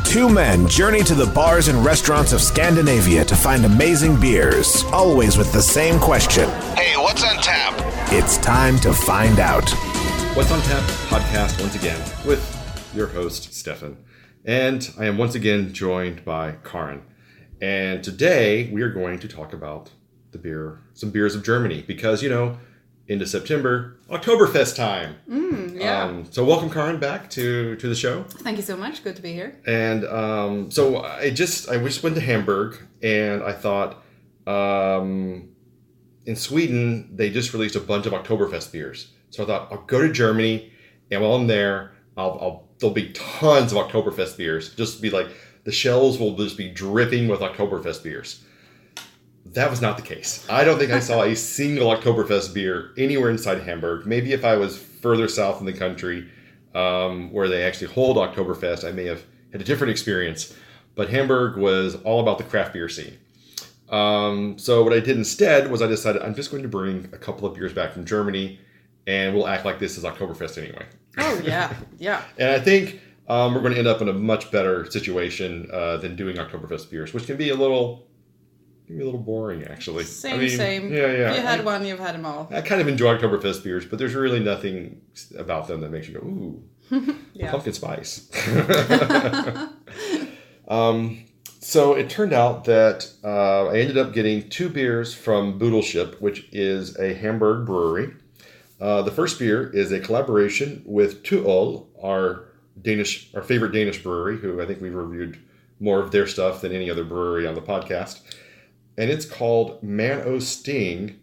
Two men journey to the bars and restaurants of Scandinavia to find amazing beers, always with the same question. Hey, what's on tap? It's time to find out. What's on Tap podcast once again with your host, Stefan. And I am once again joined by Karin. And today we are going to talk about some beers of Germany, because, into September, Oktoberfest time. So welcome, Karin, back to the show. Thank you so much. Good to be here. And so I just went to Hamburg, and I thought, in Sweden, they just released a bunch of Oktoberfest beers. So I thought, I'll go to Germany, and while I'm there, there'll be tons of Oktoberfest beers. Just be like, the shelves will just be dripping with Oktoberfest beers. That was not the case. I don't think I saw a single Oktoberfest beer anywhere inside Hamburg. Maybe if I was further south in the country, where they actually hold Oktoberfest, I may have had a different experience. But Hamburg was all about the craft beer scene. So what I did instead was I decided I'm just going to bring a couple of beers back from Germany, and we'll act like this is Oktoberfest anyway. Oh, yeah. And I think we're going to end up in a much better situation than doing Oktoberfest beers, which can be a little boring, actually. Same. Yeah. If you had one, you've had them all. I kind of enjoy Oktoberfest beers, but there's really nothing about them that makes you go, ooh, pumpkin spice. So it turned out that I ended up getting two beers from Buddelship, which is a Hamburg brewery. The first beer is a collaboration with ToOl, our favorite Danish brewery, who I think we've reviewed more of their stuff than any other brewery on the podcast. And it's called Man O Sting,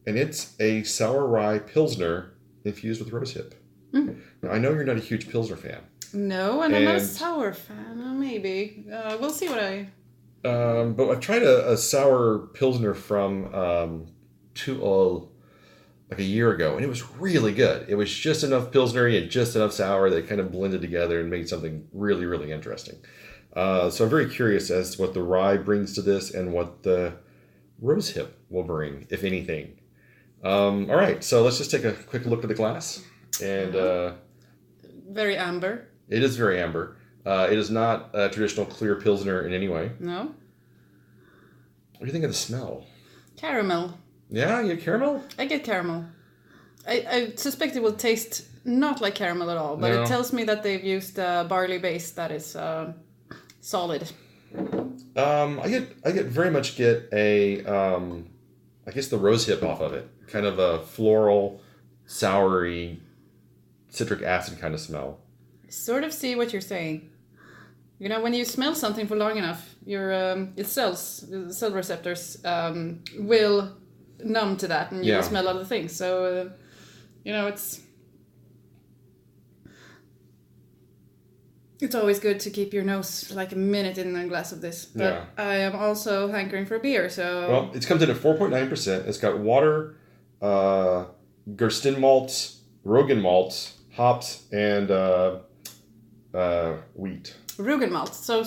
and it's a sour rye Pilsner infused with rosehip. Mm. Now, I know you're not a huge Pilsner fan. No, and I'm not a sour fan. Maybe. We'll see what I... But I've tried a sour Pilsner from ToOl like a year ago, and it was really good. It was just enough Pilsnery and just enough sour that kind of blended together and made something really, really interesting. So I'm very curious as to what the rye brings to this and what the rosehip will bring, if anything. All right, so let's just take a quick look at the glass. And very amber. It is very amber. It is not a traditional clear Pilsner in any way. No. What do you think of the smell? Caramel. Yeah, you get caramel? I get caramel. I suspect it will taste not like caramel at all, but It tells me that they've used a barley base that is solid. I very much get a I guess the rosehip off of it. Kind of a floral, soury, citric acid kind of smell. I sort of see what you're saying. When you smell something for long enough, your cell receptors will numb to that, and you will smell other things. So, it's always good to keep your nose like a minute in a glass of this. But I am also hankering for a beer, so... Well, it comes in at 4.9%. It's got water, Gersten malts, Roggen malts, hops, and wheat. Roggen malt. So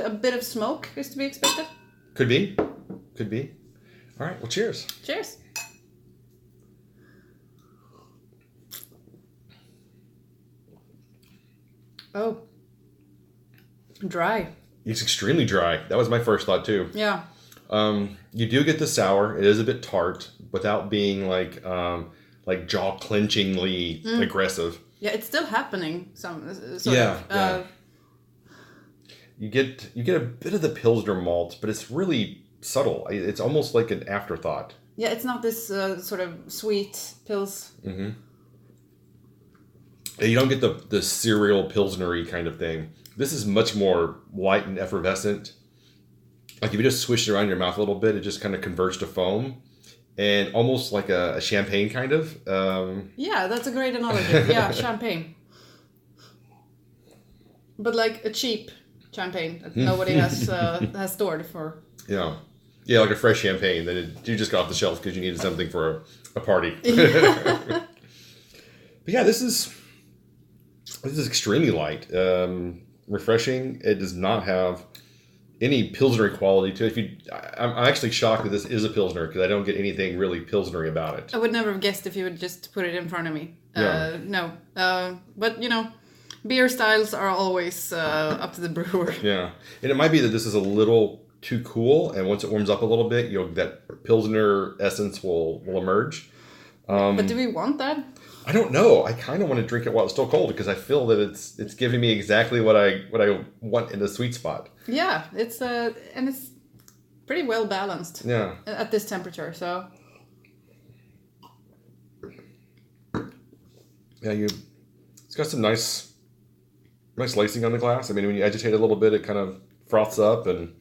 a bit of smoke is to be expected? Could be. All right, well, cheers. Cheers. Oh. Dry. It's extremely dry. That was my first thought, too. Yeah. You do get the sour. It is a bit tart without being like jaw-clenchingly aggressive. Yeah, it's still happening. Yeah. You get a bit of the Pilsner malt, but it's really subtle. It's almost like an afterthought. Yeah, it's not this sort of sweet Pils. Mm-hmm. You don't get the cereal Pilsnery kind of thing. This is much more light and effervescent. Like if you just swish it around your mouth a little bit, it just kind of converts to foam. And almost like a champagne kind of. Yeah, that's a great analogy. Yeah, champagne. But like a cheap champagne that nobody has stored for. Yeah, like a fresh champagne that you just got off the shelf because you needed something for a party. Yeah. But yeah, this is extremely light, refreshing. It does not have any Pilsnery quality to it. I'm actually shocked that this is a Pilsner because I don't get anything really Pilsnery about it. I would never have guessed if you would just put it in front of me. Yeah. No. But, beer styles are always up to the brewer. Yeah, and it might be that this is a little too cool, and once it warms up a little bit, that Pilsner essence will emerge. But do we want that? I don't know. I kind of want to drink it while it's still cold because I feel that it's giving me exactly what I want in the sweet spot. Yeah, it's and it's pretty well balanced. Yeah. At this temperature, so. Yeah, it's got some nice lacing on the glass. I mean, when you agitate it a little bit, it kind of froths up, and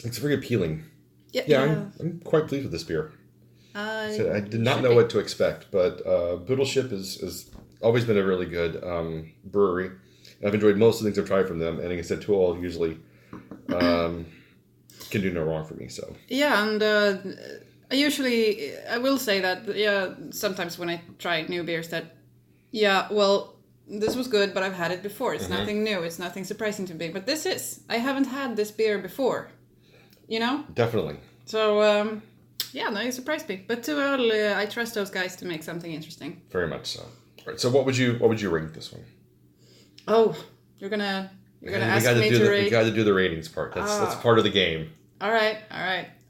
it's very appealing. Yeah. I'm quite pleased with this beer. So I did not know what to expect, but Buddelship has always been a really good brewery. I've enjoyed most of the things I've tried from them, and like I said, ToOl usually can do no wrong for me. So yeah, and I will say that sometimes when I try new beers that this was good, but I've had it before. It's nothing new. It's nothing surprising to me. But I haven't had this beer before. Definitely. So. No, you surprised me. But ToOl, I trust those guys to make something interesting. Very much so. All right. So what would you rate this one? Oh, you're gonna ask me to rate. We got to do the ratings part. That's part of the game. All right.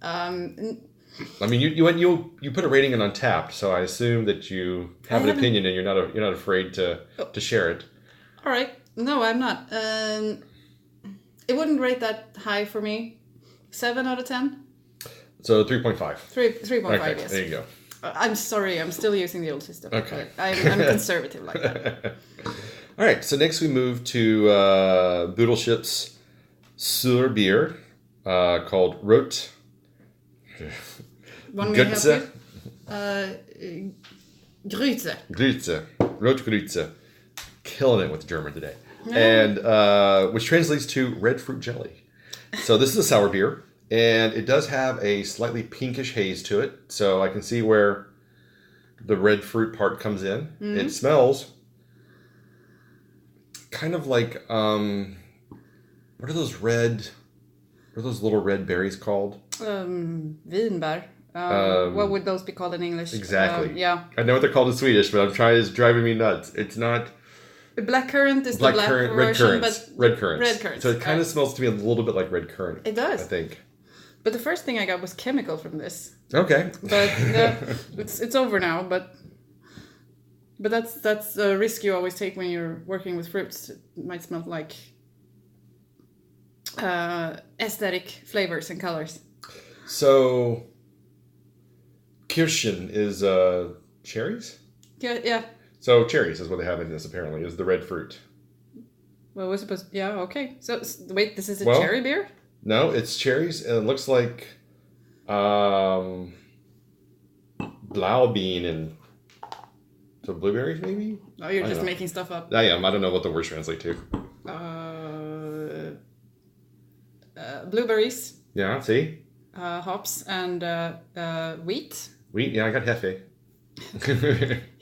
I mean, you put a rating in Untapped, so I assume that you have an opinion and you're not afraid to share it. All right. No, I'm not. It wouldn't rate that high for me. 7 out of 10. So 3.5. 3.5, okay, yes. There you go. I'm sorry, I'm still using the old system. Okay. I'm conservative like that. All right, so next we move to Buddelship's Sur beer called Rote Grutze. Grutze. Rote Grutze. Killing it with German today. And which translates to red fruit jelly. So this is a sour beer. And it does have a slightly pinkish haze to it. So I can see where the red fruit part comes in. Mm-hmm. It smells kind of like, what are those little red berries called? Weinbär. What would those be called in English? Exactly. Yeah. I know what they're called in Swedish, but it's driving me nuts. It's not... Blackcurrant is the black version, but... Red currants. Red currants. So it kind of smells to me a little bit like red currant. It does. I think. But the first thing I got was chemical from this. Okay. But it's over now. But that's a risk you always take when you're working with fruits. It might smell like aesthetic flavors and colors. So Kirschen is cherries? Yeah. So cherries is what they have in this apparently, is the red fruit. Well, we're supposed... Yeah, okay. So wait, this is a cherry beer? No, it's cherries, and it looks like Blaubean and so blueberries, maybe? Oh, you're just making stuff up. I am. I don't know what the words translate to. Blueberries. Yeah, see? Hops and wheat. Wheat, yeah, I got Hefe.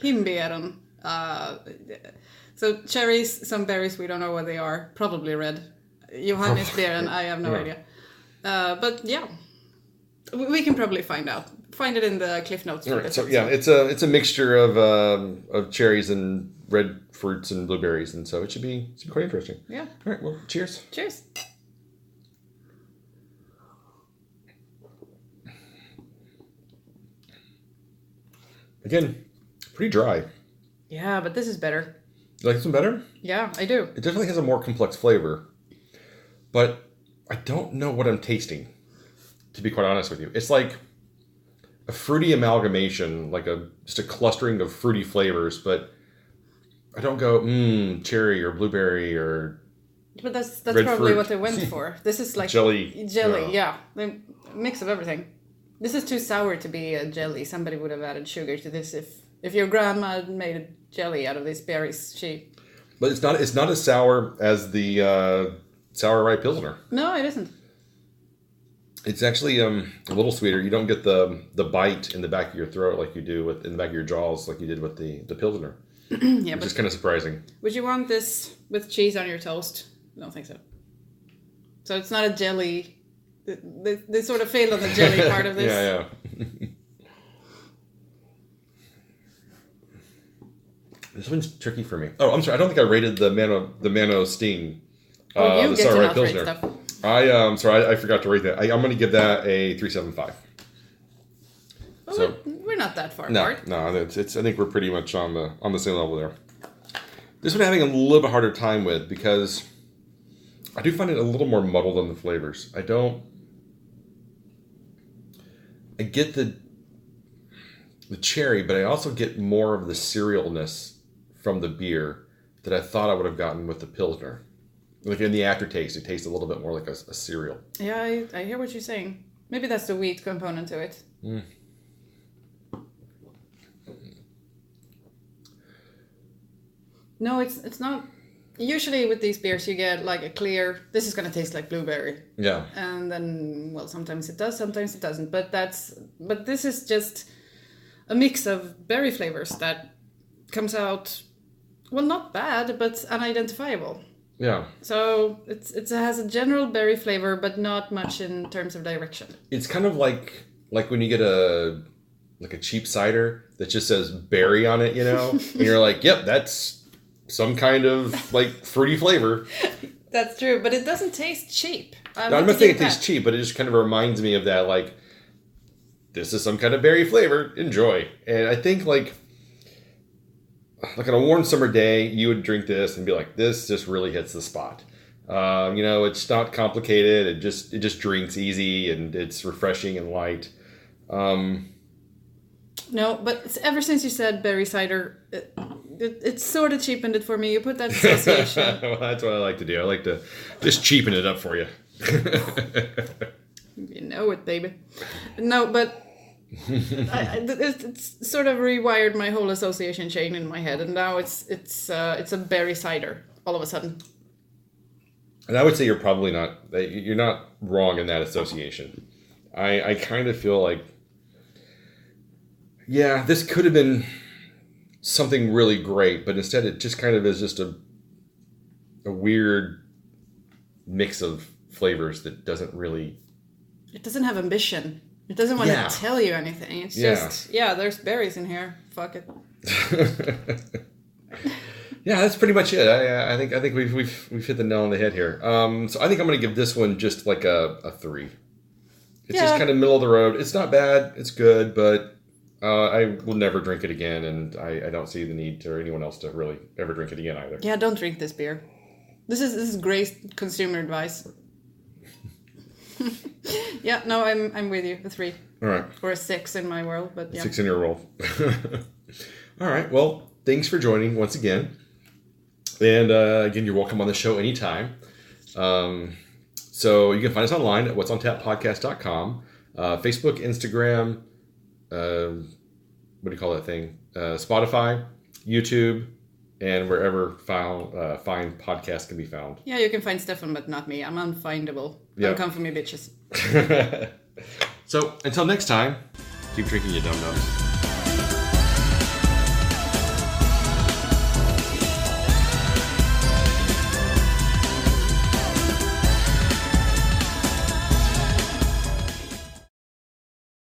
Himbeeren. So cherries, some berries, we don't know what they are. Probably red. Johannisbeeren, I have no idea. But yeah, we can probably find out. Find it in the cliff notes. All right, so yeah, it's a mixture of cherries and red fruits and blueberries, and so it should be quite interesting. Yeah. All right. Well, cheers. Cheers. Again, pretty dry. Yeah, but this is better. You like this one better? Yeah, I do. It definitely has a more complex flavor, but I don't know what I'm tasting, to be quite honest with you. It's like a fruity amalgamation, like just a clustering of fruity flavors, but I don't go, cherry or blueberry or But that's probably fruit. what they went for. This is like... Jelly. Yeah. The mix of everything. This is too sour to be a jelly. Somebody would have added sugar to this if your grandma had made a jelly out of these berries. But it's not as sour as the sour rye pilsner. No, it isn't. It's actually a little sweeter. You don't get the bite in the back of your throat like you do in the back of your jaws like you did with the pilsner. Yeah, which is kind of surprising. Would you want this with cheese on your toast? I don't think so. So it's not a jelly. They sort of failed on the jelly part of this. Yeah. This one's tricky for me. Oh, I'm sorry. I don't think I rated the Mano Sting. You get to not rate stuff. I'm sorry. I forgot to rate that. I'm going to give that a 3.75. Well, so we're not that far apart. No. It's. I think we're pretty much on the same level there. This one I'm having a little bit harder time with because I do find it a little more muddled on the flavors. I get the cherry, but I also get more of the cerealness from the beer that I thought I would have gotten with the Pilsner. Like in the aftertaste, it tastes a little bit more like a cereal. Yeah, I hear what you're saying. Maybe that's the wheat component to it. Mm. No, it's not. Usually with these beers, you get like a clear. This is gonna taste like blueberry. Yeah. And then, well, sometimes it does, sometimes it doesn't. But this is just a mix of berry flavors that comes out, well, not bad, but unidentifiable. Yeah. So it has a general berry flavor, but not much in terms of direction. It's kind of like when you get a cheap cider that just says berry on it, and you're like, yep, that's some kind of like fruity flavor. That's true, but it doesn't taste cheap. I'm not saying it tastes cheap, but it just kind of reminds me of that, like, this is some kind of berry flavor. Enjoy. And I think like on a warm summer day, you would drink this and be like, this just really hits the spot. It's not complicated. It just drinks easy and it's refreshing and light. No, but ever since you said berry cider, it sort of cheapened it for me. You put that association. Well, that's what I like to do. I like to just cheapen it up for you. You know it, baby. No, but it's sort of rewired my whole association chain in my head, and now it's a berry cider all of a sudden. And I would say you're not wrong in that association. I kind of feel like, yeah, this could have been something really great, but instead it just kind of is just a weird mix of flavors that doesn't really... It doesn't have ambition. It doesn't want to tell you anything. It's just, there's berries in here. Fuck it. Yeah, that's pretty much it. I think we've hit the nail on the head here. So I think I'm going to give this one just like a 3. It's just kind of middle of the road. It's not bad. It's good, but I will never drink it again, and I don't see the need for anyone else to really ever drink it again either. Yeah, don't drink this beer. This is great consumer advice. Yeah, no, I'm with you. A 3. All right. Or a 6 in my world, but yeah. 6 in your world. All right. Well, thanks for joining once again. And again, you're welcome on the show anytime. So you can find us online at what'sontappodcast.com, Facebook, Instagram, what do you call that thing? Spotify, YouTube, and wherever fine podcasts can be found. Yeah, you can find Stefan, but not me. I'm unfindable. Yep. Don't come for me, bitches. So until next time, keep drinking, you dum-dums.